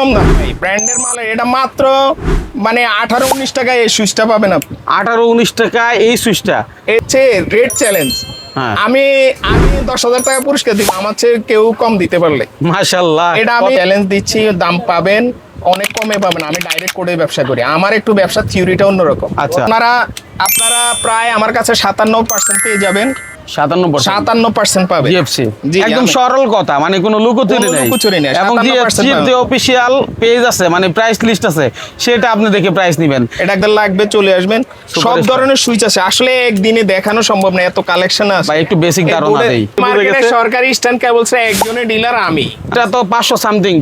কম দাম ভাই, ব্র্যান্ডের মাল এটা মাত্র মানে 18-19 টাকায় এই সুইচটা পাবেন আপনি। 18-19 টাকা এই সুইচটা। হচ্ছে রেড চ্যালেঞ্জ। হ্যাঁ। আমি 10,000 টাকা পুরস্কার দিব আমার চেয়ে কেউ কম দিতে পারলে। মাশাআল্লাহ, এটা আমি চ্যালেঞ্জ দিচ্ছি, দাম পাবেন অনেক কমে পাবেন। আমি ডাইরেক্ট করে ব্যবসা করি, আমার একটু ব্যবসার থিওরিটা অন্যরকম। আচ্ছা। আপনারা প্রায় আমার কাছে 57% পেয়ে যাবেন। 57% পাবে জিএফসি, জি, একদম সরল কথা, মানে কোনো লুকোচুরি কোনো নেই। লুকোচুরি নেই, এবং 57% জিএফসির পাবে। যে অফিশিয়াল পেজ আছে, মানে প্রাইস লিস্ট আছে, সেটা আপনি দেখে প্রাইস নেবেন। এটা একদম লাগবে, চলে আসবেন। সব ধরনের সুইচ আছে, আসলে একদিনে দেখানো সম্ভব না, এত কালেকশন আছে। ভাই একটু বেসিক ধারণা দেই। মার্কেটে সরকারি স্ট্যান্ড কেবলস একজনের ডিলার আমি। এটা তো 500 সামথিং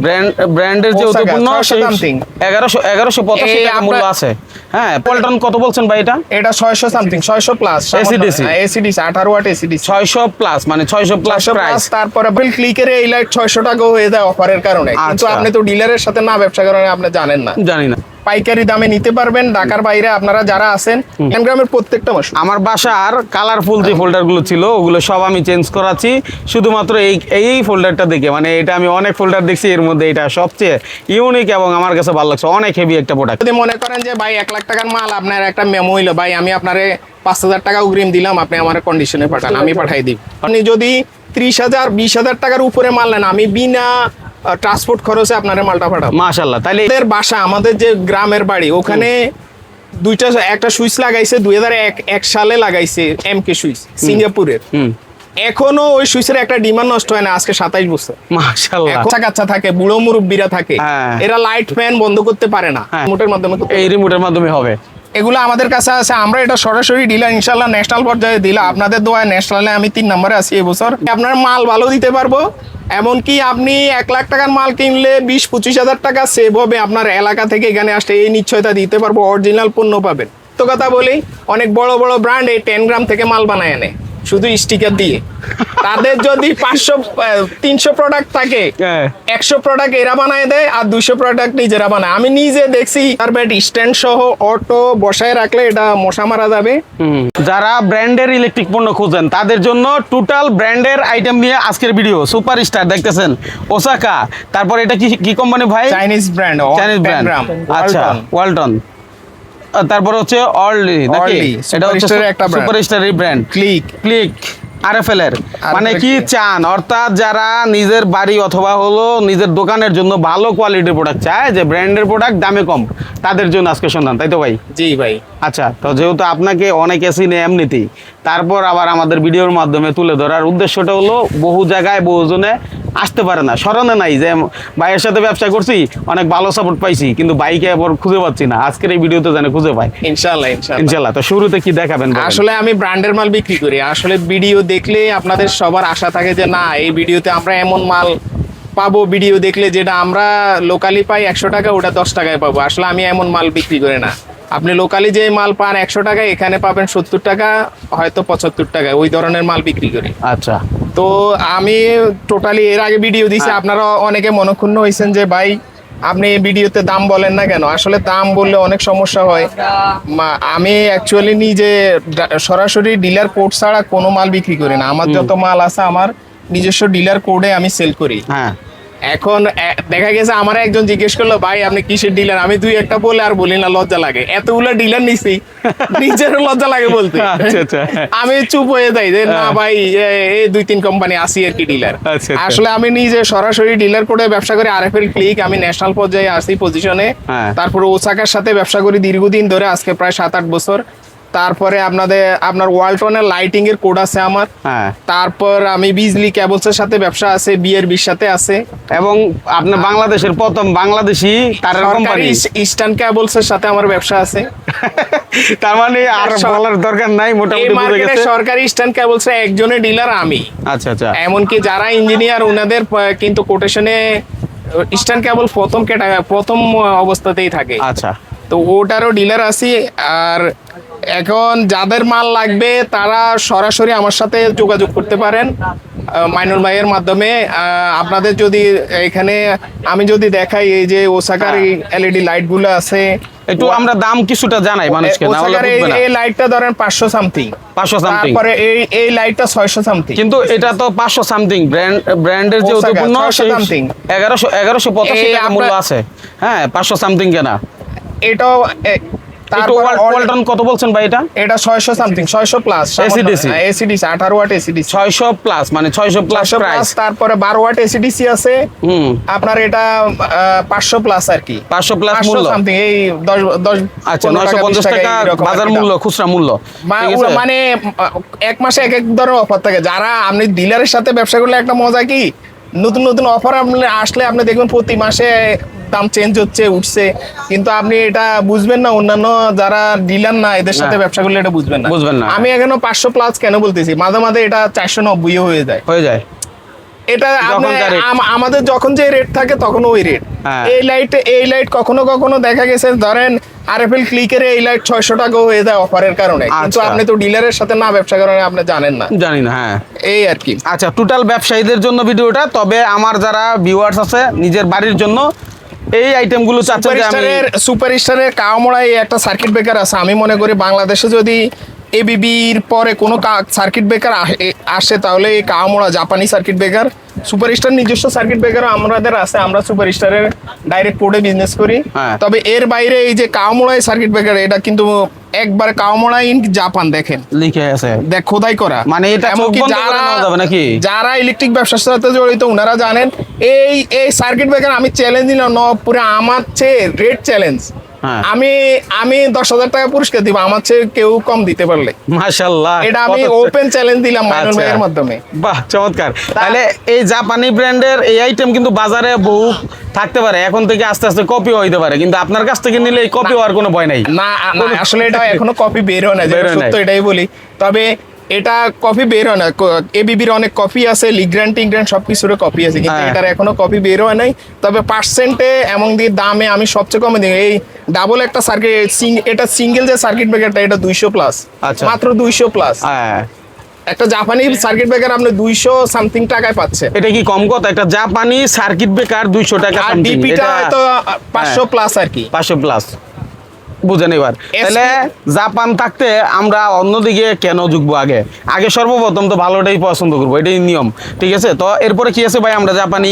ব্র্যান্ডের যে ওসাকা, উৎপন্ন 600 something। 1185 টাকা মূল্য আছে। হ্যাঁ, পল্টন কত বলছেন ভাই এটা? এটা 600 something, 600 plus ACDC 18 watt AC DC 600 plus, মানে 600 প্লাস প্রাইস। তারপরে বিল ক্লিকের এই লাইট 600 টাকা হয়ে যায় অফারের কারণে, কিন্তু আচ্ছা। আপনি তো ডিলারের সাথে না ব্যবসা করেন, আপনি জানেন না। জানি না। পাইকারি দামে নিতে পারবেন ঢাকার বাইরে আপনারা যারা আছেন। গ্রামের প্রত্যেকটা মাস আমার বাসার কালারফুল যে ফোল্ডারগুলো ছিল ওগুলো সব আমি চেঞ্জ করাচ্ছি শুধুমাত্র এই ফোল্ডারটা দেখে। মানে এটা আমি অনেক ফোল্ডার দেখছি, এর মধ্যে এটা সবচেয়ে ইউনিক এবং আমার কাছে ভালো লাগছে, অনেক হেভি একটা প্রোডাক্ট। যদি মনে করেন যে ভাই 1 লাখ টাকার মাল, আপনার একটা মেমো হইলো ভাই আমি আপনারে 5,000 টাকা অগ্রিম দিলাম, আপনি আমার কন্ডিশনে পাঠান, আমি পাঠাই দিব। আপনি যদি 30,000 20,000 টাকার উপরে মাল নেন, আমি বিনা ট্রান্সপোর্ট খরচে আপনার মালটা পাঠাবো। মাশাআল্লাহ। তাইলে আমাদের বাসা, আমাদের যে গ্রামের বাড়ি, ওখানে একটা সুইচ লাগাইছে 2001 সালে লাগাইছে, এমকে সুইচ সিঙ্গাপুরের। এখনো ওই সুইচের একটা ডিমান্ড নষ্ট হয় না, আজকে 27 বছর। মাশাআল্লাহ। বাচ্চা থাকে, বুড়ো মুরব্বীরা থাকে, হ্যাঁ। এরা লাইট ফ্যান বন্ধ করতে পারে না, রিমোটের মাধ্যমে এই রিমোটের মাধ্যমে হবে। এগুলো আমাদের কাছে আছে, আমরা এটা সরাসরি ডিলার, ইনশাল্লাহ ন্যাশনাল পর্যায়ে দিলাম। আপনাদের দোয়ায় ন্যাশনালে আমি 3 নম্বরে আছি এবছর। আপনার মাল ভালো দিতে পারবো, এমনকি আপনি 1 লাখ টাকার মাল কিনলে 20-25 হাজার টাকা সেভ হবে আপনার এলাকা থেকে এখানে আসতে, এই নিশ্চয়তা দিতে পারবো। অরিজিনাল পণ্য পাবেন। তো কথা বলি, অনেক বড় বড় ব্র্যান্ড এই 10 গ্রাম থেকে মাল বানায় আনে শুধু স্টিকার দিয়ে। তাদের যদি 300 প্রোডাক্ট থাকে, 100 প্রোডাক্ট এরা বানায় দেয় আর 200 প্রোডাক্ট নিজেরা বানায়। আমি নিজে দেখছি, তার ব্যাট স্ট্যান্ড সহ অটো বসায় রাখলে এটা মশা মারা যাবে। যারা ব্র্যান্ডের ইলেকট্রিক পণ্য খুঁজেন তাদের জন্য টোটাল ব্র্যান্ডের আইটেম নিয়ে আজকের ভিডিও। সুপারস্টার দেখতেছেন, ওসাকা, তারপর এটা কি কোম্পানি ভাই? Chinese brand. আচ্ছা, ওয়ালটন। তারপর হচ্ছে অর্লি, নাকি? এটা হচ্ছে একটা সুপারস্টারের ব্র্যান্ড। ক্লিক আরএফএল এর। মানে কি চান, অর্থাৎ যারা নিজের বাড়ি অথবা হলো নিজের দোকানের জন্য ভালো কোয়ালিটির প্রোডাক্ট চায়, যে ব্র্যান্ডের প্রোডাক্ট দামে কম, তাদের জন্য আজকে সন্ধান, তাই তো ভাই? জি ভাই। আচ্ছা, তো যেহেতু আপনাকে অনেকে চিনে এমনিতেই, তারপর আবার আমাদের ভিডিওর মাধ্যমে তুলে ধরার উদ্দেশ্যটা হলো, বহু জায়গায় বহুজনে আসতে পারে না, স্মরণে নাই যে ভাইয়ের সাথে ব্যবসা করছি, অনেক ভালো সাপোর্ট পাইছি, কিন্তু বাইকে আবার খুঁজে পাচ্ছি না। আজকের এই ভিডিওতে জানে খুঁজে পাই ইনশাল্লাহ। তো শুরুতে কি দেখাবেন? আসলে আমি ব্র্যান্ডের মাল বিক্রি করি। আসলে ভিডিও দেখলে আপনাদের সবার আশা থাকে যে না, এই ভিডিওতে আমরা এমন মাল পাবো, ভিডিও দেখলে যেটা আমরা লোকালি পাই 100 টাকা, ওটা 10 টাকায় পাবো। আসলে আমি এমন মাল বিক্রি করি না। আপনি লোকালি যে মাল পান 100 টাকায়, এখানে পাবেন 70 টাকা, হয়তো 75 টাকায়, ওই ধরনের মাল বিক্রি করি। আচ্ছা। তো আমি টোটালি এর আগে ভিডিও দিছি, আপনারা অনেকে মনক্ষুণ্ণ হয়েছেন যে ভাই আপনি এই ভিডিওতে দাম বলেন না কেন। আসলে দাম বললে অনেক সমস্যা হয়। আমি অ্যাকচুয়ালি নিজে সরাসরি ডিলার কোড ছাড়া কোনো মাল বিক্রি করি না। আমার যত মাল আছে আমার নিজস্ব ডিলার কোডে আমি সেল করি। হ্যাঁ। এখন দেখা গেছে আমার একজন জিজ্ঞেস করলো ভাই আপনি কিসের ডিলার, আমি 2-1টা বলে আর বলি না, লজ্জা লাগে। এতগুলো ডিলার নিছি, নিজের লজ্জা লাগে বলতে। আমি চুপ হয়ে যাই যে না ভাই, এই 2-3 কোম্পানি আসি আর কি ডিলার। আসলে আমি নিজে সরাসরি ডিলার করে ব্যবসা করি। আরএফএল ক্লিক, আমি ন্যাশনাল পর্যায়ে আসি পজিশনে। তারপরে ওসাকার সাথে ব্যবসা করি দীর্ঘদিন ধরে, আজকে প্রায় 7-8 বছর। তারপরে আপনার ওয়ালটনের লাইটিং এর কোড আছে আমার। তারপর আমি বিজলি কেবলসের সাথে ব্যবসা আছে, বিএরবির সাথে আছে, এবং আপনার বাংলাদেশের প্রথম বাংলাদেশি তারের কোম্পানি ইস্টার্ন কেবলসের সাথে আমার ব্যবসা আছে। তার মানে আর বলার দরকার নাই, মোটামুটি বুঝে গেছে। সরকারি ইস্টার্ন কেবলসের একজনের ডিলার আমি। আচ্ছা আচ্ছা। এমনকি যারা ইঞ্জিনিয়ার ওনাদের কিন্তু কোটেশনে ইস্টার্ন কেবল প্রথম অবস্থাতেই থাকে। আচ্ছা। তো ওটারও ডিলার আছি। আর এখন যাদের মাল লাগবে তারা সরাসরি আমার সাথে যোগাযোগ করতে পারেন মাইনুল ভাইয়ের মাধ্যমে। আপনাদের যদি এখানে আমি যদি দেখাই, এই যে ওসাকার এলইডি লাইটগুলো আছে, একটু আমরা দাম কিছুটা জানাই মানুষকে, না হলে ওসাকার বুঝবে না। এই লাইটটা ধরেন 500 সামথিং, 500 সামথিং, তারপরে এই লাইটটা 600 সামথিং, কিন্তু এটা তো 500 সামথিং ব্র্যান্ডের যে ওসাকা, উৎপন্ন 600 something। 1185 এই টাকা মূল্য আপনার- আছে। হ্যাঁ 500 সামথিং কেনা। এটাও একটু ওয়ালটন কত বলছেন ভাই এটা? এটা 600 something, 600 plus ACDC। AC DC 18 watt AC DC 600 plus, মানে 600 প্লাস 600 প্রাইস। প্লাস, তারপরে 12 ওয়াট এসিডিসি আছে হুম, আপনার, এটা 500 প্লাস আর কি, 500 প্লাস মূল্য। সামথিং, এই 10 আচ্ছা 15 950 20 টাকা এরকম আর বাজার কি মূল্য, দাম। খুচরা মূল্য। ঠিক আছে? মানে এক মাসে এক এক ধরনের অফার থাকে। যারা আপনি ডিলারের সাথে ব্যবসা করলে একটা মজা কি, নতুন নতুন অফার আপনি আসলে আপনি দেখবেন প্রতি মাসে দাম চেঞ্জ হচ্ছে, উঠছে, কিন্তু আপনি এটা বুঝবেন না। অন্যান্য যারা ডিলার না, এদের সাথে না। ব্যবসা করলে এটা বুঝবেন না। বুঝবেন না। আমি এখানে 500 প্লাস কেন বলতেছি, মাঝে মাঝে এটা 490 হয়ে যায়। হয়ে যায়। এটা যখন আপনি যা rate। আমাদের যখন যে রেট থাকে তখন ওই রেট। হ্যাঁ। এই লাইট কখনো কখনো দেখা গেছে ধরেন আরএফএল ক্লিকের এই লাইট 600 টাকা হয়ে যায় অফারের কারণে, কিন্তু আচ্ছা। আপনি তো ডিলারের সাথে না ব্যবসা করেন, আপনি জানেন না, জানি না। হ্যাঁ এই আর কি। আচ্ছা, টোটাল ব্যবসায়ীদের জন্য ভিডিওটা। তবে আমার যারা ভিউয়ার্স আছে নিজের বাড়ির জন্য এই আইটেমগুলো চাচ্ছেন যে আমি সুপারস্টারের কাওমোড়ায় একটা সার্কিট ব্রেকার আছে। আমি মনে করি বাংলাদেশে যদি এবিবির পরে কোনো সার্কিট ব্রেকার আসে, তাহলে এই কাওমোড়া জাপানি সার্কিট ব্রেকার। সুপারস্টার নিজস্ব সার্কিট ব্রেকারও আমাদের আছে, আমরা সুপারস্টারের ডাইরেক্ট পোর্টে বিজনেস করি। হ্যাঁ। তবে এর বাইরে এই যে কাওমোড়ায় সার্কিট ব্রেকার, এটা কিন্তু একবার কাওমোড়া ইন জাপান, দেখেন লিখে আছে। দেখ খোদাই করা। মানে এটা চোখ এমনকি বন্ধ করে নেওয়া যাবে নাকি? যারা ইলেকট্রিক ব্যবসার সাথে জড়িত ওনারা জানেন, এই সার্কিট ব্রেকার আমি চ্যালেঞ্জ দিলাম, পুরো আমার চেয়ে রেট চ্যালেঞ্জ। হ্যাঁ। আমি 10,000 টাকা পুরস্কার দিব আমার চেয়ে কেউ কম দিতে পারলে। মাশাআল্লাহ, এটা আমি ওপেন চ্যালেঞ্জ দিলাম মাইনুল আচ্ছা। ভাইয়ের মাধ্যমে। বাহ, চমৎকার। তাহলে এই জাপানি ব্র্যান্ডের এই আইটেম কিন্তু বাজারে বহু থাকতে পারে, এখন থেকে আস্তে আস্তে কপি হইতে পারে, কিন্তু আপনার কাছ থেকে নিলে এই কপি হওয়ার কোনো ভয় নাই। না না, আসলে এটা এখনো কপি বের হয় না, বের যেটা হয় নাই। সত্য এটাই বলি। তবে এটা কপি বের হয় না। এবিবির অনেক কপি আছে, লিগ্র্যান্ড টিগ্র্যান্ড সবকিছুর কপি আছে, কিন্তু হ্যাঁ। এটার এখনো কপি বের হয় নাই। তবে পার্সেন্টে এমন দিয়ে দামে আমি সবচেয়ে কমে দিই। এই ডাবল একটা সার্কিট, এটা সিঙ্গেল যে সার্কিট ব্রেকারটা, এটা 200 প্লাস, আচ্ছা। মাত্র 200 প্লাস। হ্যাঁ, একটা জাপানি সার্কিট ব্রেকার আপনি 200 সামথিং টাকায় পাচ্ছেন। এটা কি কম কথা? একটা জাপানি সার্কিট ব্রেকার 200 টাকা আর something, ডিপিটা এটা হয়তো 500 প্লাস আর কি। 500 প্লাস। বুঝেন এবার। তাহলে জাপান থাকতে আমরা অন্যদিকে কেন ঝুঁকবো? আগে সর্বপ্রথম তো ভালোটাই পছন্দ করবো, এটাই নিয়ম। ঠিক আছে, তো এরপরে কি আছে ভাই? আমরা জাপানি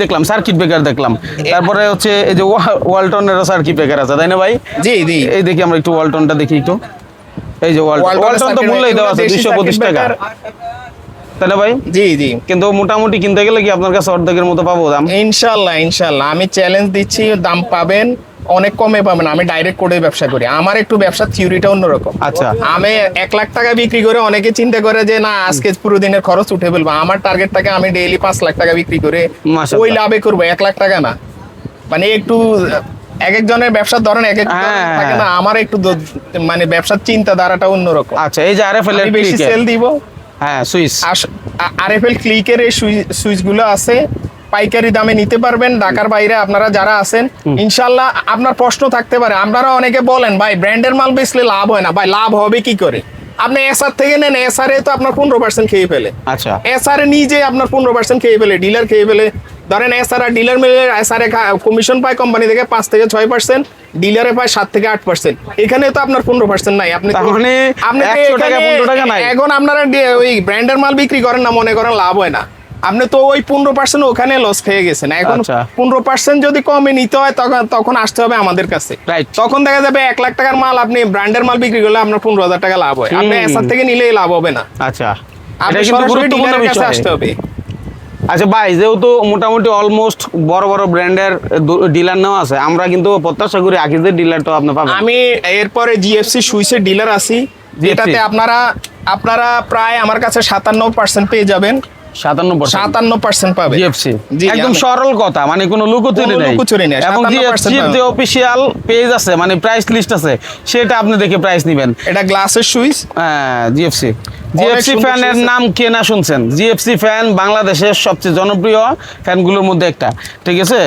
দেখলাম, সার্কিট ব্রেকার দেখলাম, তারপরে হচ্ছে এই যে ওয়ালটনেরও সার্কিট ব্রেকার আছে, তাই না ভাই? জি জি। এই দেখি আমরা একটু ওয়ালটনটা দেখি একটু। এই যে ওয়ালটন তো মূল্যই দেওয়া আছে 225 টাকা, তাই না ভাই? জি জি। কিন্তু মোটামুটি কিনতে গেলে কি আপনার কাছে অর্ধেকের মতো পাবো দাম? ইনশাল্লাহ ইনশাল্লাহ, আমি চ্যালেঞ্জ দিচ্ছি, দাম পাবেন অনেক কমে পাবেন। আমি ডাইরেক্ট করে ব্যবসা করি, আমার একটু ব্যবসার থিওরিটা অন্যরকম। আচ্ছা। আমি 1 লাখ টাকা বিক্রি করে অনেকে চিন্তা করে যে না আজকে পুরো দিনের খরচ উঠে ফেলবো। আমার টার্গেট থাকে আমি ডেইলি 5 লাখ টাকা বিক্রি করে মাশাআল্লাহ। ওই লাভে করবো, 1 লাখ টাকা না। মানে একটু এক একজনের ব্যবসার ধরেন এক এক ধরনের হ্যাঁ। থাকে না, আমার একটু মানে ব্যবসার চিন্তাধারাটা অন্যরকম। আচ্ছা, এই যে আরএফএল এর আমি বেশি ক্লিক, সেল দিব। হ্যাঁ সুইচ, আরএফএল ক্লিকের এই সুইচগুলো আছে, পাইকারি দামে নিতে পারবেন। ঢাকার বাইরে আপনারা যারা আছেন, ইনশাল্লাহ আপনার প্রশ্ন থাকতে পারে, আপনারা অনেকে বলেন ভাই ব্র্যান্ডের মাল বেচলে লাভ হয় না। ভাই লাভ হবে কি করে? আপনি এসআর থেকে নেন, এসআর তো আপনার 15% খেয়ে ফেলে। আচ্ছা, এসআর নিজে আপনার 15% খেয়ে ফেলে, ডিলার খেয়ে ফেলে। ধরেন এসআর আর ডিলার মিলে এসআর কমিশন পায় কোম্পানি থেকে 5 থেকে 6%, ডিলারে পায় 7 থেকে 8%। এখানে তো আপনার 15% নাই। আপনি তার মানে আপনি তো 100 টাকা, এখানে 15 টাকা নাই। এখন আপনারা ওই ব্র্যান্ডের মাল বিক্রি করেন না, মনে করেন লাভ হয় না। আপনি তো ওই 15% ওখানে লস খেয়ে গেছেন। এখন আচ্ছা। 15% যদি কমে নিতে হয় তখন আসতে হবে আমাদের কাছে। Right. তখন দেখা যাবে 1 লাখ টাকার মাল আপনি ব্র্যান্ডের মাল বিক্রি করলে আপনার 15,000 টাকা লাভ হয়। আপনি এসআর থেকে নিলেই লাভ হবে না, আচ্ছা, আপনি এটা কিন্তু সরাসরি গুরুত্বপূর্ণ ডিলারের কাছে বিষয়। আসতে হবে। আচ্ছা ভাই, যেহেতু মোটামুটি অলমোস্ট বড় বড় ব্র্যান্ডের ডিলার নেওয়া আছে, আমরা কিন্তু প্রত্যাশা করি আকিজের ডিলারটাও আপনি পাবেন। আমি এরপরে জিএফসি সুইসের ডিলার আছি, যেটাতে আপনারা প্রায় আমার কাছে 57% পেয়ে যাবেন। 57% পাবে জিএফসি, জি, একদম আমি- সরল কথা, মানে কোনো লুকোচুরি কোনো নেই। লুকোচুরি নেই, এবং 57% জিএফসির পাবে। যে অফিশিয়াল পেজ আছে, মানে প্রাইস লিস্ট আছে, সেটা আপনি দেখে প্রাইস নেবেন। এটা গ্লাসের সুইচ। হ্যাঁ, জিএফসি জিএফসি সুন্দর ফ্যানের সুইচ। নাম কে না শুনছেন? জিএফসি ফ্যান বাংলাদেশের সবচেয়ে জনপ্রিয় ফ্যানগুলোর মধ্যে একটা, ঠিক আছে?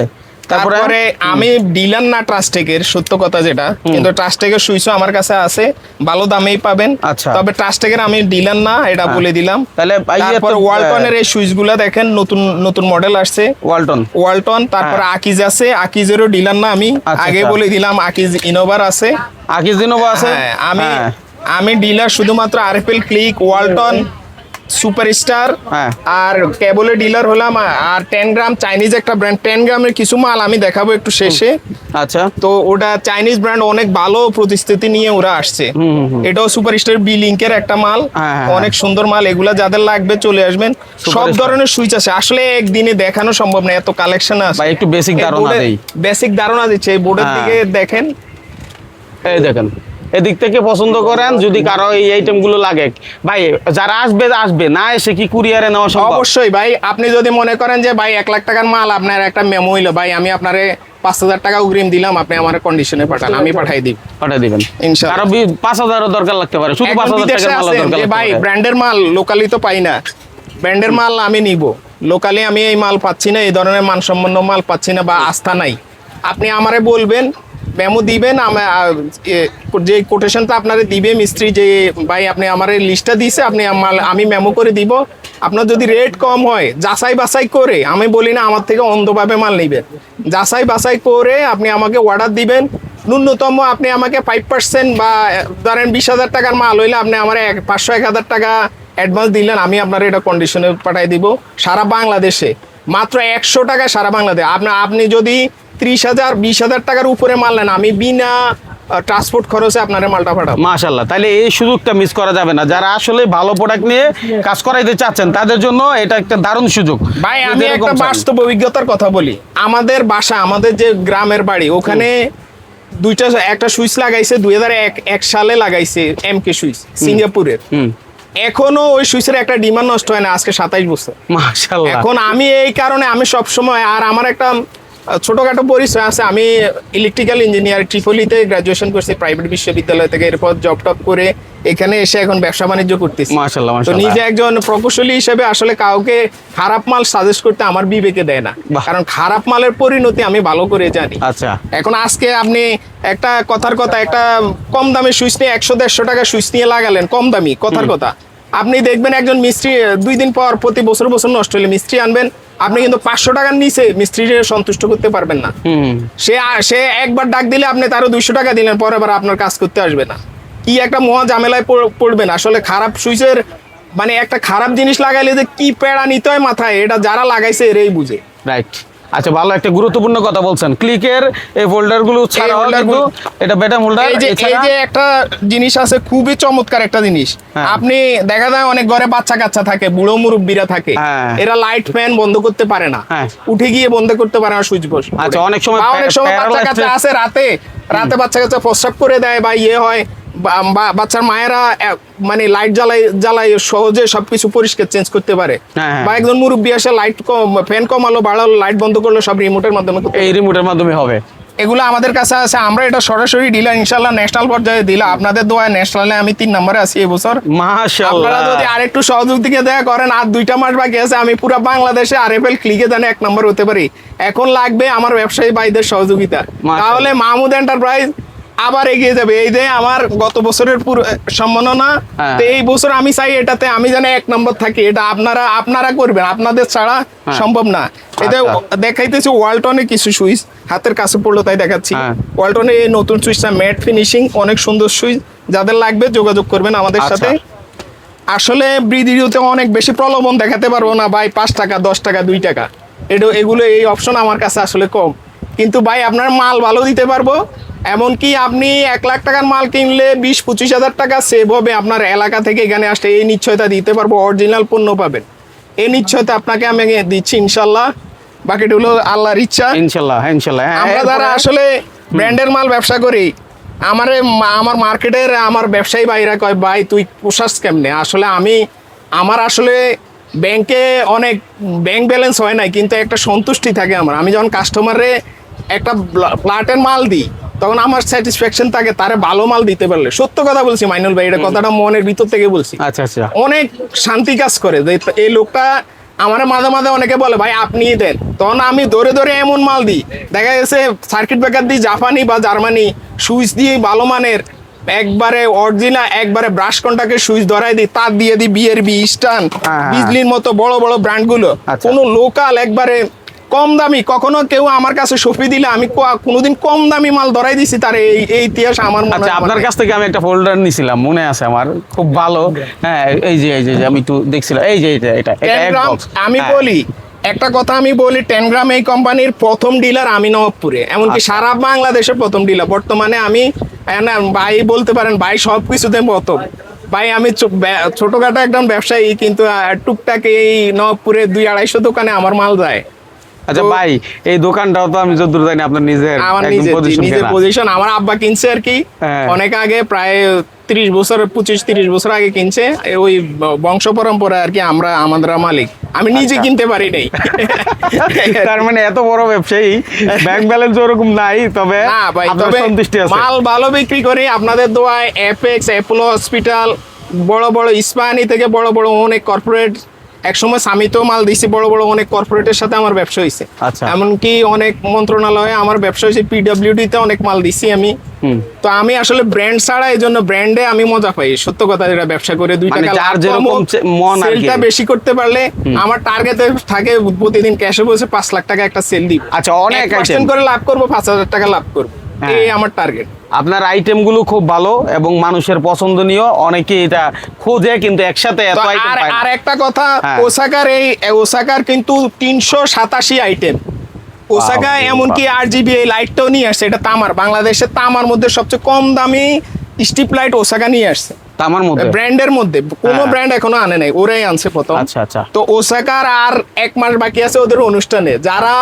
তারপরে আমি ডিলার না ট্রাস্টেকের, সত্য কথা যেটা, কিন্তু ট্রাস্টেকের সুইচও আমার কাছে আছে, ভালো দামেই পাবেন। আচ্ছা। তবে ট্রাস্টেকের আমি ডিলার না, এটা বলে দিলাম। তাহলে তারপর ওয়ালটনের এই সুইচগুলো দেখেন, নতুন নতুন মডেল আসছে, ওয়ালটন। তারপর আকিজ আছে, আকিজেরও ডিলার না আমি, আগে বলে দিলাম। আকিজ ইনোভার আছে, আকিজ ইনোভা আছে। আমি ডিলার শুধুমাত্র আরএফএল ক্লিক, ওয়ালটন, সুপারস্টার, আর কেবলের ডিলার হলাম। আর 10 গ্রাম চাইনিজ একটা ব্র্যান্ড, 10 গ্রামের কিছু মাল আমি দেখাবো একটু শেষে। আচ্ছা। তো ওটা চাইনিজ ব্র্যান্ড, অনেক ভালো প্রতিশ্রুতি নিয়ে ওরা আসছে। এটাও সুপারস্টার বি লিঙ্কের একটা মাল, অনেক সুন্দর মাল। এগুলা যাদের লাগবে চলে আসবেন। সব ধরনের সুইচ আছে, আসলে একদিনে দেখানো সম্ভব না, এত কালেকশন আছে। ভাই একটু বেসিক ধারণা দেই। বেসিক ধারণা দিচ্ছে, এই বোর্ডের দিকে দেখেন, এই দেখেন, এদিক থেকে পছন্দ করেন। যদি কারো এই আইটেম গুলো লাগে, ভাই যারা আসবে না এসে কি কুরিয়ারে নেওয়া সম্ভব? অবশ্যই ভাই, আপনি যদি মনে করেন যে ভাই 1 লাখ টাকার মাল, আপনার একটা মেমো হইলো, ভাই আমি আপনারে 5,000 টাকা অগ্রিম দিলাম, আপনি আমার কন্ডিশনে পাঠান, আমি পাঠাই দিবেন ইনশাআল্লাহ। কারো 5,000 দরকার লাগতে পারে, শুধু 5,000 টাকার মাল দরকার লাগতে ভাই, পারে। ব্র্যান্ডের মাল লোকালি তো পাই না, ব্র্যান্ডের মাল আমি নিব, লোকালি আমি এই মাল পাচ্ছি না, এই ধরনের মানসম্পন্ন মাল পাচ্ছি না বা আস্থা নাই, আপনি আমারে বলবেন, মেমো দিবেন। যে কোটেশনটা আপনারে দিবে মিস্ত্রি, যে ভাই আপনি আমার লিস্টটা দিছে, আপনি আমি মেমো করে দিব। আপনার যদি রেট কম হয়, যাচাই বাছাই করে, আমি বলি না আমার থেকে অন্ধভাবে মাল নেবেন, যাচাই বাছাই করে আপনি আমাকে অর্ডার দিবেন। ন্যূনতম আপনি আমাকে 5% বা ধরেন 20,000 টাকার মাল হইলে আপনি আমার 500-1,000 টাকা অ্যাডভান্স দিলেন, আমি আপনার এটা কন্ডিশনে পাঠিয়ে দিব সারা বাংলাদেশে, মাত্র 100 টাকা সারা বাংলাদেশে। আপনি যদি 30,000 20,000 টাকার উপরে মাল নেন, আমি বিনা ট্রান্সপোর্ট খরচে আপনার মালটা পাঠাবো। মাশাআল্লাহ, তাহলে এই সুযোগটা মিস করা যাবে না। যারা আসলে ভালো প্রোডাক্ট নিয়ে কাজ করাইতে চাচ্ছেন, তাদের জন্য এটা একটা দারুণ সুযোগ। ভাই আমি একটা বাস্তব অভিজ্ঞতার কথা বলি, আমাদের বাসা, আমাদের যে গ্রামের বাড়ি, ওখানে একটা সুইচ লাগাইছে 2001 সালে লাগাইছে, এমকে সুইচ, সিঙ্গাপুরের। এখনো ওই সুইচের একটা ডিমান্ড নষ্ট হয় না, আজকে 27 বছর। মাশাআল্লাহ। এখন আমি এই কারণে আমি সব সময়, আর আমার একটা ছোটখাটো পরিচয় আছে, আমি ইলেকট্রিক্যাল ইঞ্জিনিয়ার, ট্রিপলিতে গ্রাজুয়েশন করছি প্রাইভেট বিশ্ববিদ্যালয় থেকে, এরপর জব টপ করে এখানে এসে এখন ব্যবসা বাণিজ্য করতেছি। মাশাআল্লাহ, তো মাশাআল্লাহ। নিজে একজন প্রকৌশলী হিসেবে আসলে কাউকে খারাপ মাল সাজেস্ট করতে আমার বিবেকে দেয় না, কারণ খারাপ মালের পরিণতি আমি ভালো করে জানি। আচ্ছা। এখন আজকে আপনি একটা কথার কথা, একটা কম দামি সুইচ নিয়ে 100-150 টাকা সুইচ নিয়ে লাগালেন, কম দামি কথার কথা, আপনি দেখবেন একজন মিস্ত্রি 2 দিন পর প্রতি বছর নষ্ট হলে মিস্ত্রি আনবেন, আপনি কিন্তু 500 টাকার নিচে মিস্ত্রিকে সন্তুষ্ট করতে পারবেন না। সে একবার ডাক দিলে আপনি তারও 200 টাকা দিলেন, পরে আবার আপনার কাজ করতে আসবে না, কি একটা মহা ঝামেলায় পড়বেন। আসলে খারাপ সুইচের মানে একটা খারাপ জিনিস লাগাইলে যে কি পেড়া নিতে হয় মাথায়, এটা যারা লাগাইছে এরাই বুঝে। রাইট। আচ্ছা, ভালো একটা গুরুত্বপূর্ণ কথা বলছেন। ক্লিকের এই ফোল্ডার গুলো ছাড়াও কিন্তু এটা বেটা হোল্ডার, এই যে একটা জিনিস আছে, খুবই চমৎকার একটা জিনিস। আপনি দেখা যায় অনেক ঘরে বাচ্চা কাচ্চা থাকে, বুড়ো মুরব্বীরা থাকে, এরা লাইট ফ্যান বন্ধ করতে পারে না, উঠে গিয়ে বন্ধ করতে পারে না সুইচ বক্স। আচ্ছা, অনেক সময় বাচ্চা কাচ্চা আছে, রাতে বাচ্চা কাচ্চা প্রস্রাব করে দেয় বা হয়, বাচ্চার মায়েরা মানে লাইট জ্বালাই সহজে সবকিছু পরিষ্কার চেঞ্জ করতে পারে, বা একজন মুরব্বী আসে লাইট ফ্যান কমালো বাড়ালো লাইট বন্ধ করলো, সব রিমোটের মাধ্যমে, এই রিমোটের মাধ্যমে হবে। এগুলো আমাদের কাছে আছে, আমরা এটা সরাসরি ডিলার, ইনশাআল্লাহ ন্যাশনাল পর্যায়ে দিলাম। আপনাদের দোয়ায় ন্যাশনালে আমি 3 নম্বরে আছি এবছর। মাশাআল্লাহ। আপনারা যদি আরেকটু সহযোগিতা দেয়া করেন, আর 2টা মাস বাকি আছে, আমি পুরো বাংলাদেশে আরএফএল ক্লিকে জানে 1 নম্বর হতে পারি। এখন লাগবে আমার ব্যবসায়ী ভাইদের সহযোগিতা, তাহলে মাহমুদ এন্টারপ্রাইজ আবার এগিয়ে যাবে। এই যে আমার গত বছরের সম্মাননা, তো এই বছর আমি চাই এটাতে আমি যেন 1 নম্বর থাকি। এটা আপনারা করবেন, আপনাদের ছাড়া সম্ভব না। এটা দেখাইতেছি ওয়ালটনের কিছু সুইচ, হাতের কাছে পড়লো তাই দেখাচ্ছি। ওয়ালটনের এই নতুন সুইচটা ম্যাট ফিনিশিং, অনেক সুন্দর সুইচ, যাদের লাগবে যোগাযোগ করবেন আমাদের সাথে। আসলে ভিডিওতে অনেক বেশি প্রলোভন দেখাতে পারবো না ভাই, 5 টাকা 10 টাকা 2 টাকা, এগুলো এই অপশন আমার কাছে আসলে কম, কিন্তু ভাই আপনার মাল ভালো দিতে পারবো। এমনকি আপনি 1 লাখ টাকার মাল কিনলে 20-25 হাজার টাকা সেভ হবে আপনার এলাকা থেকে এখানে আসতে, এই নিশ্চয়তা দিতে পারবো, অরিজিনাল পণ্য পাবেন, এই নিশ্চয়তা আপনাকে আমি দিচ্ছি ইনশাল্লাহ। বাকিটা হলো আল্লাহর ইচ্ছা, ইনশাল্লাহ। আমরা যারা আসলে ব্র্যান্ডের মাল ব্যবসা করি, আমার মার্কেটের আমার ব্যবসায়ী ভাইরা কয়, ভাই তুই পোষাস কেমনে? আসলে আমার আসলে ব্যাংকে অনেক ব্যাংক ব্যালেন্স হয় নাই, কিন্তু একটা সন্তুষ্টি থাকে আমার। আমি যখন কাস্টমারে একটা প্লাটের মাল দিই, তখন আমার স্যাটিসফ্যাকশন থাকে তারে ভালো মাল দিতে পারলে। সত্য কথা বলছি মাইনুল ভাই, এটা কথাটা মনের ভিতর থেকে বলছি। আচ্ছা। অনেক শান্তি কাজ করে যে এই লোকটা আমার মাঝে মাঝে অনেকে বলে ভাই আপনি দেন, তখন আমি ধরে ধরে এমন মাল দিই, দেখা গেছে সার্কিট ব্রেকার দিই জাপানি বা জার্মানি, সুইচ দিয়ে ভালো মানের একবারে অরিজিনাল একবারে ব্রাশ কন্টাক্টের সুইচ ধরাই দিই, তার দিয়ে দিই বিএরবি, ইস্টার্ন, বিজলির মতো বড় বড় ব্র্যান্ড গুলো। আচ্ছা। কোনো লোকাল একবারে কম দামি, কখনো কেউ আমার কাছে সফি দিলে আমি কোনোদিন কম দামি মাল ধরাই দিছি তার এই ইতিহাস আমার মনে আচ্ছা, হয়। আপনার কাছ থেকে আমি একটা ফোল্ডার নিছিলাম, মনে আছে আমার, খুব ভালো। হ্যাঁ, এই যে আমি একটু দেখছিলাম, এই যে এটা 10 এক গ্রাম box। আমি হ্যাঁ। বলি একটা কথা, আমি বলি 10 গ্রাম এই কোম্পানির প্রথম ডিলার আমি নবাবপুরে, এমনকি আচ্ছা। সারা বাংলাদেশের প্রথম ডিলার। বর্তমানে আমি না, ভাই বলতে পারেন ভাই সব কিছুতে প্রথম। ভাই আমি ছোটখাটো একদম ব্যবসায়ী, কিন্তু টুকটাক এই নবাবপুরে 200-250 দোকানে আমার মাল যায়। আচ্ছা তো- ভাই, এই দোকানটাও তো আমি যতদূর জানি আপনার নিজের আমার একদম position নিজের কেনা। পজিশন, আমার আব্বা কিনছে আর কি হ্যাঁ। অনেক আগে, প্রায় 25-30 বছর আগে কিনছে। ওই বংশ পরম্পরা আর কি, আমাদের মালিক, আমি নিজে আচ্ছা। কিনতে পারি নাই। তার মানে এত বড় ব্যবসায়ী, ব্যাংক ব্যালেন্স ওরকম নাই, তবে না ভাই, আপনার তবে সন্তুষ্টি আছে। মাল ভালো বিক্রি করি আপনাদের দোয়ায়। এপেক্স, অ্যাপোলো হসপিটাল, বড় বড় ইস্পাহানি থেকে বড় বড় অনেক কর্পোরেট, একসময় সামিতেও মাল দিছি, বড় বড় অনেক কর্পোরেটের সাথে আমার ব্যবসা হয়েছে। আচ্ছা। এমনকি অনেক মন্ত্রণালয়ে আমার ব্যবসা হয়েছে, পিডব্লিউডি তে অনেক মাল দিছি আমি। হুম। তো আমি আসলে ব্র্যান্ড ছাড়া, এই জন্য ব্র্যান্ডে আমি মজা পাই, সত্য কথা। যেটা ব্যবসা করে 2 মানে টাকা যার লাভ যেরকম কম, মন আর কি। সেলটা বেশি করতে পারলে আমার টার্গেটে থাকে প্রতিদিন ক্যাশে বসে 5 লাখ টাকা একটা সেল দিব। আচ্ছা, অনেক 1% item। করে লাভ করবো, 5,000 টাকা লাভ করবো, হ্যাঁ। এই আমার টার্গেট। আপনার আইটেমগুলো খুব ভালো এবং মানুষের পছন্দনীয়, অনেকে এটা খোঁজে, কিন্তু একসাথে এত তো আইটেম আর পায় না। আর একটা কথা, হ্যাঁ। ওসাকার কিন্তু 387 আইটেম। ওসাকা বাহ, এমনকি RGB এই লাইটটাও নিয়ে আসছে, এটা তামার, বাংলাদেশের তামার মধ্যে সবচেয়ে কম দামি স্ট্রিপ লাইট ওসাকা নিয়ে আসছে। তামার মধ্যে। ব্র্যান্ডের মধ্যে কোনো হ্যাঁ। ব্র্যান্ড এখনো আনে নাই, ওরাই আনছে প্রথম। আচ্ছা, আচ্ছা। তো ওসাকার আর 1 মাস বাকি আছে ওদের অনুষ্ঠানে। যারা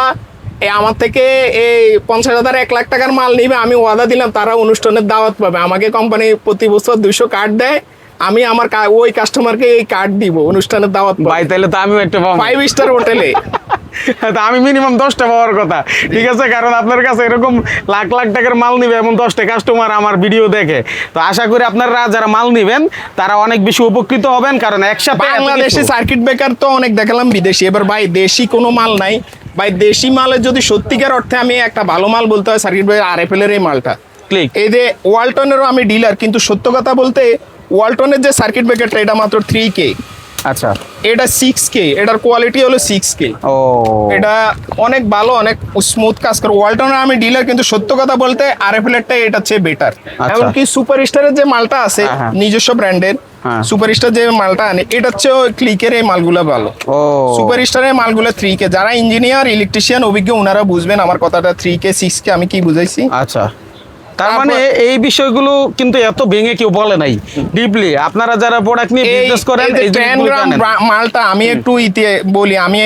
আমার থেকে এই 50,000 1 লাখ টাকার মাল নিবে, আমি ওয়াদা দিলাম তারা অনুষ্ঠানের দাওয়াত পাবে। আমাকে কোম্পানি প্রতি বছর 200 কার্ড দেয়, আমি আমার ওই কাস্টমারকে এই কার্ড দিব, অনুষ্ঠানের দাওয়াত ভাই, তাহলে তো আমিও একটা পাবো। 5 স্টার হোটেলে। তা আমি মিনিমাম 10টা পাওয়ার কথা, ঠিক আছে? কারণ আপনার কাছে এরকম লাখ লাখ টাকার মাল নিবে এমন 10টা কাস্টমার আমার ভিডিও দেখে। তো আশা করি আপনারা যারা মাল নিবেন তারা অনেক বেশি উপকৃত হবেন, কারণ একসাথে এত বাংলাদেশে কিছু। সার্কিট ব্রেকার তো অনেক দেখালাম বিদেশি, এবার ভাই দেশি কোনো মাল নাই। ভাই দেশি মালের যদি সত্যিকার অর্থে আমি একটা ভালো মাল বলতে হয়, সার্কিট ব্রেকার RFL এর এই মালটা। ক্লিক। এই যে ওয়ালটনেরও আমি ডিলার, কিন্তু সত্য কথা বলতে ওয়ালটনের যে সার্কিট ব্রেকারটা এটা মাত্র 3K, আচ্ছা। এটা 6K, এটার কোয়ালিটি হলো 6K। ও, এটা অনেক ভালো, অনেক স্মুথ কাজ করে। ওয়ালটনের আমি ডিলার, কিন্তু সত্য কথা বলতে RFL এরটা এটা চেয়ে বেটার। এমনকি সুপার স্টারের যে মালটা আছে হ্যাঁ, হ্যাঁ। নিজস্ব ব্র্যান্ডের, হ্যাঁ। সুপার স্টার যে মালটা আনে এটার চেয়েও ক্লিকের এই মালগুলো ভালো। ও, সুপার স্টারের মালগুলো 3K, যারা ইঞ্জিনিয়ার ইলেকট্রিশিয়ান অভিজ্ঞ ওনারা বুঝবেন আমার কথাটা। 3K 6K আমি কি বুঝাইছি? আচ্ছা। তার মানে এই বিষয়গুলো কিন্তু এত ভেঙে কেউ বলে নাই ডিপলি। আপনারা যারা প্রোডাক্ট নিয়ে বিজনেস করেন, এই যে এই 10 জিনিসগুলো গ্রাম জানেন। মালটা আমি একটু বলি, আমি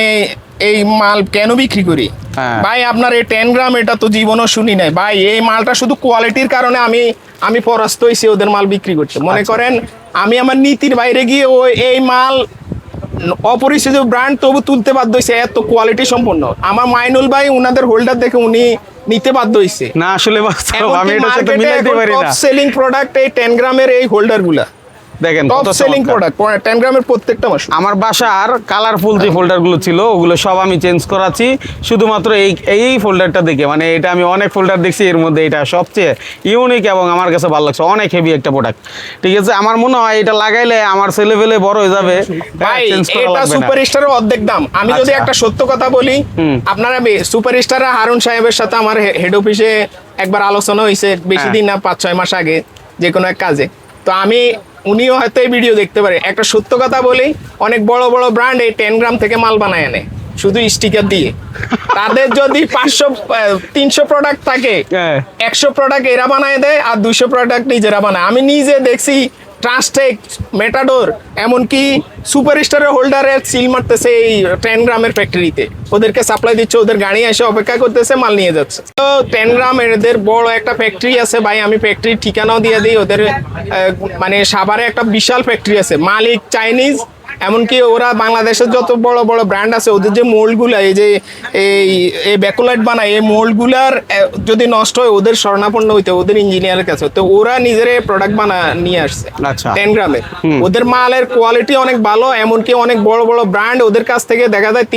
এই মাল কেন বিক্রি করি। হ্যাঁ। ভাই আপনার এই 10 গ্রাম এটা তো জীবনও শুনি নাই ভাই। এই মালটা শুধু কোয়ালিটির কারণে আমি পরাস্ত হয়েছি ওদের মাল বিক্রি করতে। মনে আচ্ছা। করেন আমি আমার নীতির বাইরে গিয়ে এই মাল অপরিচিত ব্র্যান্ড তবু তুলতে বাধ্য হয়েছে, এত কোয়ালিটি সম্পন্ন। আমার মাইনুল ভাই উনাদের হোল্ডার দেখে উনি নিতে বাধ্য হয়েছে। না, আসলে বাস্তব, আমি এটার সাথে মিলাইতে পারি টপ না। সেলিং প্রোডাক্ট এই 10 গ্রামের এই হোল্ডার গুলা, দেখেন টপ কত সেলিং চমৎকার। প্রোডাক্ট 10 গ্রামের প্রত্যেকটা মাস। আমার বাসার কালারফুল যে ফোল্ডারগুলো ছিল ওগুলো সব আমি চেঞ্জ করাচ্ছি শুধুমাত্র এই ফোল্ডারটা দেখে। মানে এটা আমি অনেক ফোল্ডার দেখছি, এর মধ্যে এটা সবচেয়ে ইউনিক এবং আমার কাছে ভালো লাগছে। অনেক হেভি একটা প্রোডাক্ট, ঠিক আছে? আমার মনে হয় এটা লাগাইলে আমার ছেলেবেলে বড় হয়ে যাবে। ভাই চেঞ্জ করা এটা লাগবে না। সুপার স্টারের অর্ধেক দাম। আমি যদি আচ্ছা। একটা সত্য কথা বলি, আপনারা সুপার স্টার হারুন সাহেবের সাথে আমার হেড অফিসে একবার আলোচনা হয়েছে, বেশি দিন না 5-6 মাস আগে, যে কোনো এক কাজে। তো উনিও হয়তো এই ভিডিও দেখতে পারে। একটা সত্য কথা বলি, অনেক বড় বড় ব্র্যান্ড এই 10 গ্রাম থেকে মাল বানায় আনে শুধু স্টিকার দিয়ে। তাদের যদি 500-300 প্রোডাক্ট থাকে, হ্যাঁ। 100 প্রোডাক্ট এরা বানায় দেয় আর 200 প্রোডাক্ট নিজেরা বানায়। আমি নিজে দেখছি ট্রান্সটেক, মেটাডোর, এমনকি সুপার স্টারের হোল্ডারের সিল মারতেছে এই 10 গ্রামের ফ্যাক্টরিতে, ওদেরকে সাপ্লাই দিচ্ছে, ওদের গাড়ি এসে অপেক্ষা করতেছে, মাল নিয়ে যাচ্ছে। তো 10 গ্রাম এদের বড় একটা ফ্যাক্টরি আছে ভাই, আমি ফ্যাক্টরির ঠিকানাও দিয়ে দিই ওদের। মানে সাভারে একটা বিশাল ফ্যাক্টরি আছে, মালিক চাইনিজ, এমনকি ওরা বাংলাদেশের যত বড় বড় ব্র্যান্ড আছে ওদের যে মোল্ডগুলো এই যে এই ব্যাকলাইট বানায় এই মোল্ডগুলার যদি নষ্ট হয় ওদের শরণাপন্ন হইতে ওদের ইঞ্জিনিয়ারের কাছে, তো ওরা নিজের প্রোডাক্ট নিয়ে আসছে আচ্ছা। 10 গ্রামে। ওদের মালের কোয়ালিটি অনেক ভালো, এমনকি অনেক বড় বড় ব্র্যান্ড ওদের কাছ থেকে দেখা যায়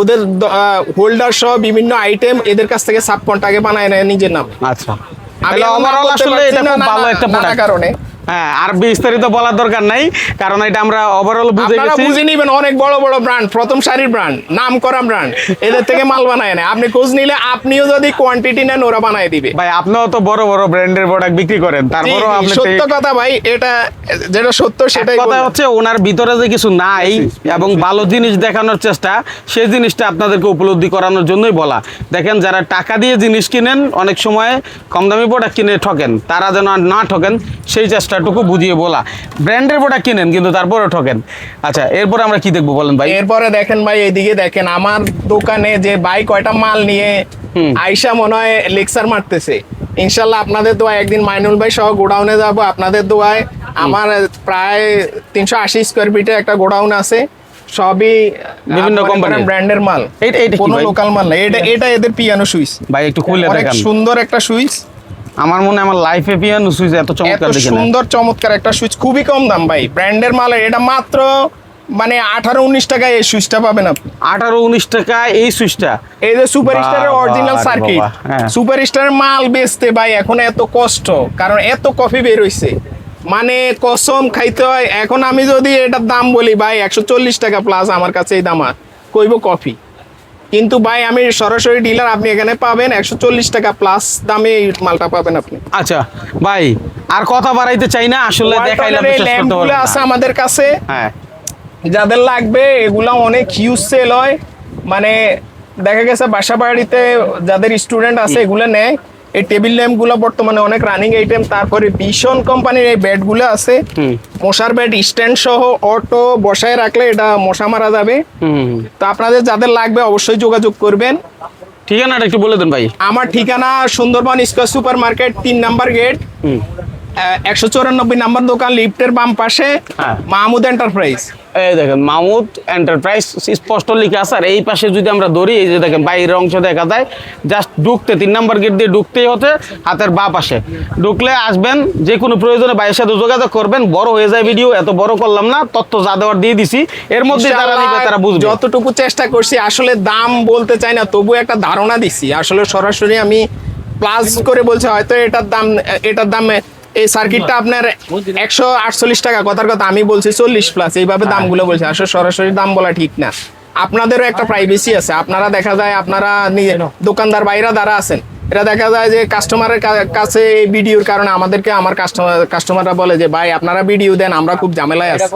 ওদের হোল্ডার সহ বিভিন্ন আইটেম এদের কাছ থেকে সাব কন্টাকে বানায় নেয় নিজের নাম। আচ্ছা, আমি ওভারঅল আসলে এটা খুব ভালো একটা প্রোডাক্ট। কারণে হ্যাঁ, আর বিস্তারিত বলার দরকার নাই, কারণ এটা আমরা ওভারঅল বুঝে আপনারা গেছি। বুঝে নিবেন, অনেক বড় বড় ব্র্যান্ড, প্রথম সারির ব্র্যান্ড, নাম করা ব্র্যান্ড, এদের থেকে মাল বানায় না। আপনি খোঁজ নিলে আপনিও যদি কোয়ান্টিটি নেন ওরা বানায় দিবে। ভাই আপনিও তো বড় বড় ব্র্যান্ডের প্রোডাক্ট বিক্রি করেন, তারপরেও আপনি সত্য কথা ভাই, এটা যেটা সত্য সেটাই কথা বললাম। হচ্ছে ওনার ভিতরে যে কিছু নাই এবং ভালো জিনিস দেখানোর চেষ্টা, সেই জিনিসটা আপনাদেরকে উপলব্ধি করানোর জন্যই বলা। দেখেন, যারা টাকা দিয়ে জিনিস কিনেন, অনেক সময় কম দামি প্রোডাক্ট কিনে ঠকেন, তারা যেন আর না ঠকেন সেই চেষ্টাটুকু বুঝিয়ে বলা। ব্র্যান্ডের প্রোডাক্ট কিনেন কিন্তু তারপরেও ঠকেন। আচ্ছা, এরপরে আমরা কি দেখবো বলেন ভাই? এরপরে দেখেন ভাই, এইদিকে দেখেন আমার দোকানে যে ভাই কয়টা মাল নিয়ে আইসা মনে হয় লেকচার মারতেছে। ইনশাল্লাহ আপনাদের দোয়ায় একদিন মাইনুল ভাই সহ গোডাউনে যাব, আপনাদের দোয়ায়। আমার প্রায় 380 স্কোয়ার ফিটে একটা গোডাউন আছে, সবই বিভিন্ন কোম্পানির ব্র্যান্ডের মাল, এটা কি কোনো ভাই? লোকাল মাল না। এটা এদের পিয়ানো সুইচ ভাই একটু খুলে অনেক দেখান। সুন্দর একটা সুইচ। আমার মনে হয় আমার লাইফে পিয়ানো সুইচ এত এত চমৎকার দেখি না। সুন্দর চমৎকার একটা সুইচ, খুবই কম দাম ভাই, ব্র্যান্ডের মাল। এটা মাত্র মানে 18-19 টাকায় এই সুইচটা পাবেন আপনি। 18-19 টাকা এই সুইচটা? এই যে সুপার স্টারের বাবা অরিজিনাল রে সার্কিট, বাবা, হ্যাঁ। সুপার স্টারের মাল বেচতে ভাই এখন এত কষ্ট, কারণ এত কফি বের হইছে, মানে কসম খাইতে হয়। এখন আমি যদি এটার দাম বলি ভাই 140 টাকা প্লাস, আমার কাছে এই দাম আর কইব কফি। কিন্তু ভাই আমি সরাসরি ডিলার, আপনি এখানে পাবেন 140 টাকা প্লাস দামে এই মালটা পাবেন আপনি। আচ্ছা ভাই, আর কথা বাড়াইতে চাই না, আসলে দেখাইলাম ওয়ালটনের এই শেষ করতে ল্যাম্পগুলো পারবো আছে না। আমাদের কাছে, হ্যাঁ, যাদের লাগবে এগুলা অনেক হিউজ সেল হয়। মানে দেখা গেছে বাসা বাড়িতে যাদের স্টুডেন্ট আছে এগুলো নেয়। এই টেবিল ল্যাম্পগুলো বর্তমানে অনেক রানিং আইটেম। তারপরে ভীষণ কোম্পানির এই বেডগুলো আছে, মশার বেড স্ট্যান্ড সহ, অটো বসায় রাখলে এটা মশা মারা যাবে। তো আপনাদের যাদের লাগবে অবশ্যই যোগাযোগ করবেন। ঠিকানাটা একটু বলে দেন ভাই। আমার ঠিকানা Sundarban square super market 3 number gate, 194 number দোকান, লিফটের বাম পাশে, হ্যাঁ। মাহমুদ এন্টারপ্রাইজ। এই দেখেন মাহমুদ এন্টারপ্রাইজ স্পষ্ট লিখে আছে। আর এই পাশে যদি আমরা ধরি, এই যে দেখেন বাইরের অংশ দেখা যায়, জাস্ট ঢুকতে 3 নাম্বার গেট দিয়ে ঢুকতেই হতে হাতের বাঁ পাশে ঢুকলে আসবেন। যে কোনো প্রয়োজনে ভাইয়ের সাথে যোগাযোগ করবেন। বড় হয়ে যায় ভিডিও, এত বড় করলাম না, তথ্য যা দেওয়ার দিয়ে দিছি, এর মধ্যে যারা নিবে তারা বুঝবে। যতটুকু চেষ্টা করছি, আসলে দাম বলতে চাই না, তবু একটা ধারণা দিছি। আসলে সরাসরি আমি প্লাস করে বলছি, হয়তো এটার দাম এই সার্কিটটা আপনার 148 টাকা, কথার কথা আমি বলছি 40 প্লাস, এইভাবে দামগুলো বলছি। আসলে সরাসরি দাম বলা ঠিক না, আপনাদেরও একটা প্রাইভেসি আছে। আপনারা দেখা যায় আপনারা দোকানদার বাইরা দ্বারা আছেন, এটা দেখা যায় যে কাস্টমারের কাছে এই ভিডিওর কারণে আমাদেরকে আমার কাস্টমাররা বলে যে ভাই আপনারা ভিডিও দেন, আমরা খুব ঝামেলায় আছি।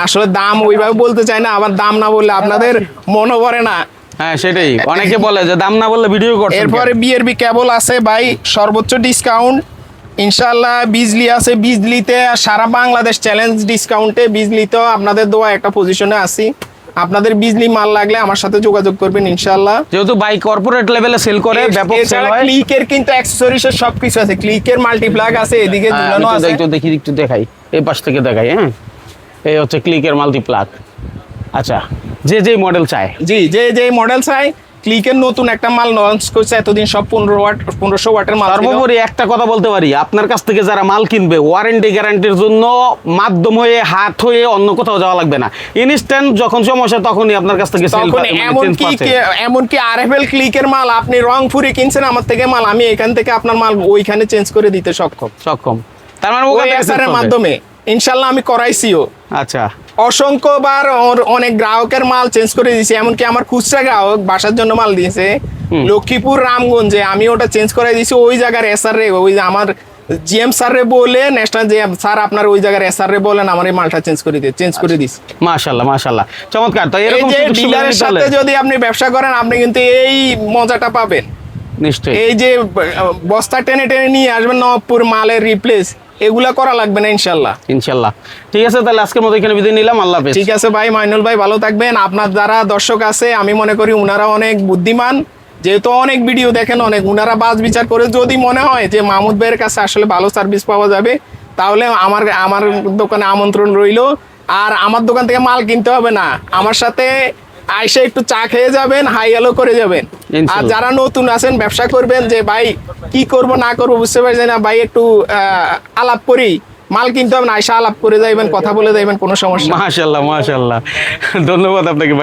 আসলে দাম ওইভাবে বলতে চাই না, আবার দাম না বললে আপনাদের মনে পড়ে না। হ্যাঁ, সেটাই অনেকে বলে যে দাম না বললে ভিডিও করছেন। এরপরে বিআরবি কেবল আছে ভাই, সর্বোচ্চ ডিসকাউন্ট ইনশাআল্লাহ। বিজলি আছে, বিজলিতে সারা বাংলাদেশ চ্যালেঞ্জ ডিসকাউন্টে, বিজলিতেও আপনাদের দোয়া একটা পজিশনে আছি। আপনাদের বিজলি মাল লাগলে আমার সাথে যোগাযোগ করবেন ইনশাআল্লাহ। যেহেতু বাই কর্পোরেট লেভেলে সেল করে, ব্যাপক সেল হয়। ক্লিকের কিন্তু অ্যাকসেসরিজের সবকিছু আছে, ক্লিকের মাল্টিপ্লাগ আছে, এদিকে ঝুলানো আছে। একটু দেখাই, এই পাশ থেকে দেখাই। হ্যাঁ, এই হচ্ছে ক্লিকের মাল্টিপ্লাগ। আচ্ছা, যে মডেল চায়, জি, যে মডেল চাই। ক্লিকের নতুন একটা মাল লঞ্চ করছে, এতদিন সব 1500 ওয়াটের মাল ছিল। সর্বোপরি একটা কথা বলতে পারি, আপনার কাছ থেকে যারা মাল কিনবে, ওয়ারেন্টি গ্যারান্টির জন্য মাধ্যম হয়ে হাত হয়ে অন্য কোথাও যাওয়া লাগবে না। ইনস্ট্যান্ট যখন সমস্যা তখনই আপনার কাছ থেকে এমনকি আরএফএল ক্লিকের মাল আপনি রংপুরে কিনছেন আমার থেকে মাল, আমি এখান থেকে আপনার মাল ওইখানে চেঞ্জ করে দিতে সক্ষম। তার মানে ওই এসআরের মাধ্যমে ইনশাআল্লাহ আমি করাইছিও। আচ্ছা, অসংখ্যবার অনেক গ্রাহকের মাল চেঞ্জ করে দিয়েছি। এমনকি আমার খুচরা গ্রাহক বাসার জন্য মাল দিয়েছে লক্ষ্মীপুর রামগঞ্জে, আমি ওটা চেঞ্জ করে দিয়েছি ওই জায়গার এসআর রে, ওই আমার জিএম স্যার রে বলে, ন্যাশনাল জিএম স্যার আপনার ওই জায়গার এসআর রে বলেন আমার এই মালটা চেঞ্জ করে দিয়েছি। মাশাআল্লাহ চমৎকার। তো এরকম ডিলারের সাথে যদি আপনি ব্যবসা করেন, আপনি কিন্তু এই মজাটা পাবেন নিশ্চয়ই। এই যে বস্তা টেনে নিয়ে আসবেন নবপুর মালের রিপ্লেস, এগুলা করা লাগবে না ইনশাল্লাহ। ঠিক আছে, তাহলে আজকের মতো এখানে বিদায় নিলাম। আল্লাহ হাফেজ। ঠিক আছে ভাই, মাইনুল ভাই ভালো থাকবেন। আপনার যারা দর্শক আছে আমি মনে করি উনারা অনেক বুদ্ধিমান, যেহেতু অনেক ভিডিও দেখেন, অনেক উনারা বাজ বিচার করে যদি মনে হয় যে মাহমুদ ভাইয়ের কাছে আসলে ভালো সার্ভিস পাওয়া যাবে, তাহলে আমার দোকানে আমন্ত্রণ রইল। আর আমার দোকান থেকে মাল কিনতে হবে না, আমার সাথে আইসে একটু চা খেয়ে যাবেন, হাই হ্যালো করে যাবেন। আর ইনশাল্লাহ। যারা নতুন আছেন ব্যবসা করবেন, যে ভাই কি করব না করব বুঝতে পারছেন না, ভাই একটু আলাপ করি, মাল কিনতে হবে না, আইসা আলাপ করে যাইবেন, কথা বলে যাইবেন, কোনো সমস্যা নেই। মাশাল্লাহ মাশাল্লাহ, ধন্যবাদ আপনাকে ভাই।